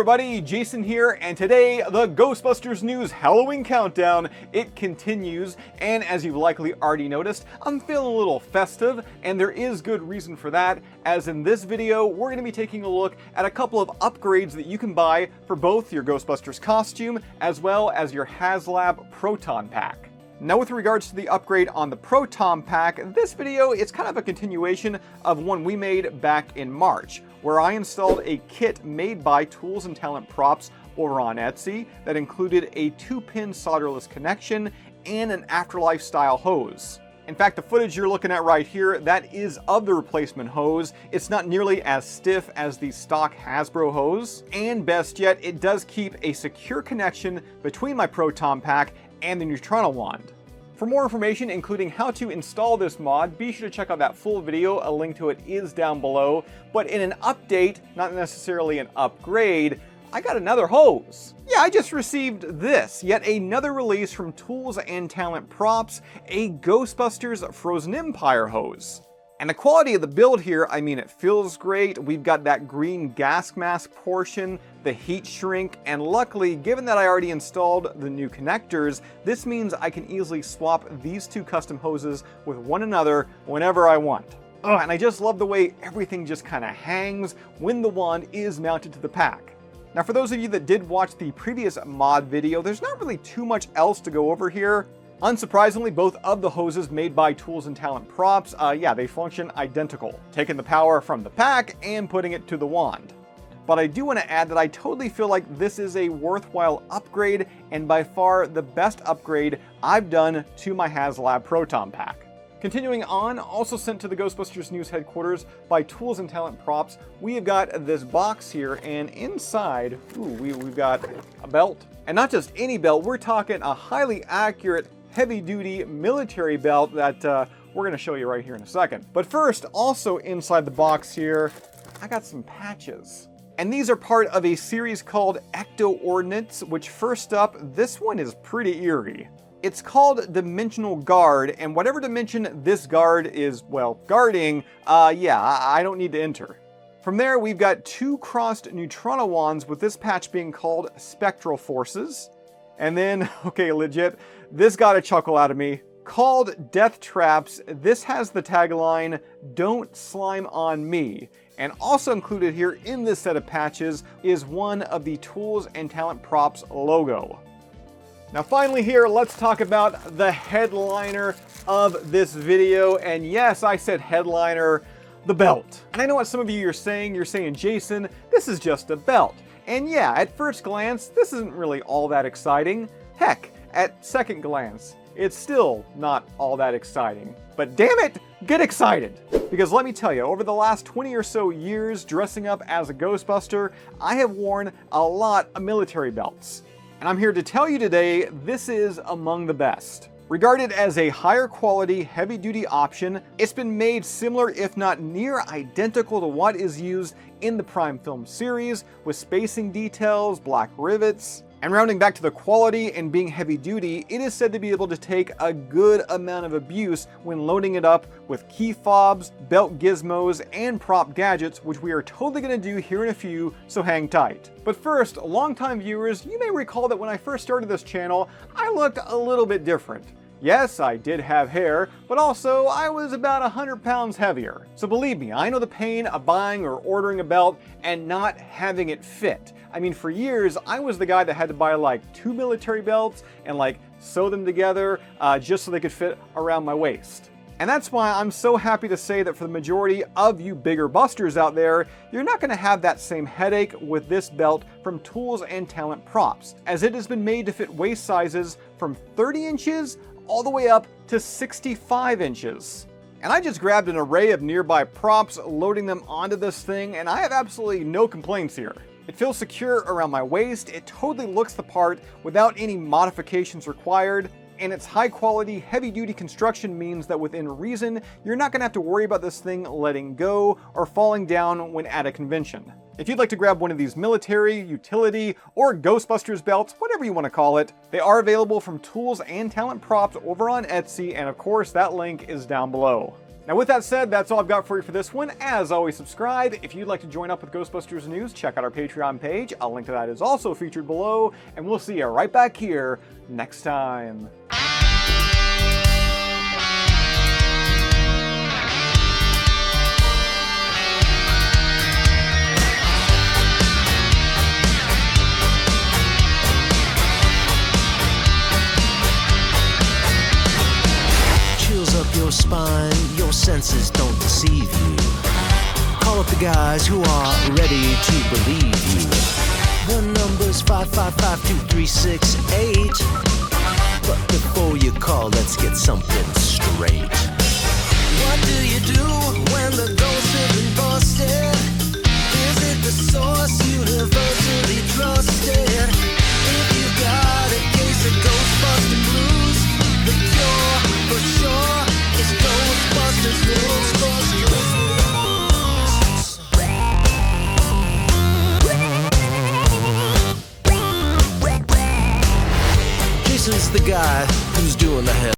everybody, Jason here, and today the Ghostbusters news Halloween countdown, it continues, and as you've likely already noticed, I'm feeling a little festive, and there is good reason for that, as in this video we're going to be taking a look at a couple of upgrades that you can buy for both your Ghostbusters costume as well as your HasLab Proton Pack. Now with regards to the upgrade on the Proton Pack, this video is kind of a continuation of one we made back in March, where I installed a kit made by Tools and Talent Props over on Etsy that included a 2-pin solderless connection and an Afterlife style hose. In fact, the footage you're looking at right here, that is of the replacement hose. It's not nearly as stiff as the stock Hasbro hose, and best yet, it does keep a secure connection between my Proton Pack and the Neutrino wand. For more information, including how to install this mod, be sure to check out that full video. A link to it is down below. But in an update, not necessarily an upgrade, I got another hose. Yeah, I just received this, yet another release from Tools and Talent Props, a Ghostbusters Frozen Empire hose. And the quality of the build here, I mean, it feels great. We've got that green gas mask portion, the heat shrink, and luckily, given that I already installed the new connectors, this means I can easily swap these two custom hoses with one another whenever I want. Oh, and I just love the way everything just kind of hangs when the wand is mounted to the pack. Now, for those of you that did watch the previous mod video, there's not really too much else to go over here. Unsurprisingly, both of the hoses made by Tools and Talent Props, they function identical, taking the power from the pack and putting it to the wand. But I do want to add that I totally feel like this is a worthwhile upgrade, and by far the best upgrade I've done to my HasLab Proton Pack. Continuing on, also sent to the Ghostbusters News headquarters by Tools and Talent Props, we have got this box here, and inside, we've got a belt. And not just any belt, we're talking a highly accurate, heavy-duty military belt that we're going to show you right here in a second. But first, also inside the box here, I got some patches. And these are part of a series called Ecto Ordnance, which first up, this one is pretty eerie. It's called Dimensional Guard, and whatever dimension this guard is, well, guarding, I don't need to enter. From there, we've got two crossed Neutrino wands with this patch being called Spectral Forces. And then, okay, legit, this got a chuckle out of me. Called Death Traps, this has the tagline, "Don't slime on me." And also included here in this set of patches is one of the Tools and Talent Props logo. Now finally here, let's talk about the headliner of this video. And yes, I said headliner, the belt. And I know what some of you are saying. You're saying, Jason, this is just a belt. And yeah, at first glance, this isn't really all that exciting. Heck, at second glance, it's still not all that exciting. But damn it, get excited! Because let me tell you, over the last 20 or so years dressing up as a Ghostbuster, I have worn a lot of military belts. And I'm here to tell you today, this is among the best. Regarded as a higher quality, heavy-duty option, it's been made similar, if not near identical to what is used in the Prime film series, with spacing details, black rivets. And rounding back to the quality and being heavy-duty, it is said to be able to take a good amount of abuse when loading it up with key fobs, belt gizmos, and prop gadgets, which we are totally going to do here in a few, so hang tight. But first, longtime viewers, you may recall that when I first started this channel, I looked a little bit different. Yes, I did have hair, but also I was about 100 pounds heavier. So believe me, I know the pain of buying or ordering a belt and not having it fit. I mean, for years, I was the guy that had to buy like 2 military belts and like sew them together just so they could fit around my waist. And that's why I'm so happy to say that for the majority of you bigger busters out there, you're not going to have that same headache with this belt from Tools and Talent Props, as it has been made to fit waist sizes from 30 inches all the way up to 65 inches. And I just grabbed an array of nearby props, loading them onto this thing, and I have absolutely no complaints here. It feels secure around my waist, it totally looks the part without any modifications required, and its high quality, heavy duty construction means that within reason, you're not going to have to worry about this thing letting go or falling down when at a convention. If you'd like to grab one of these military, utility, or Ghostbusters belts, whatever you want to call it, they are available from Tools and Talent Props over on Etsy, and of course that link is down below. Now with that said, that's all I've got for you for this one. As always, subscribe. If you'd like to join up with Ghostbusters News, check out our Patreon page. A link to that is also featured below, and we'll see you right back here next time. Your spine, your senses don't deceive you. Call up the guys who are ready to believe you. The number's 555-2368. But before you call, let's get something straight. What do you do when the ghosts have been busted? Is it the source universally trusted? If you got a case of Ghostbuster blues, the cure for sure is Ghostbusters News. Jason's the guy who's doing the hell.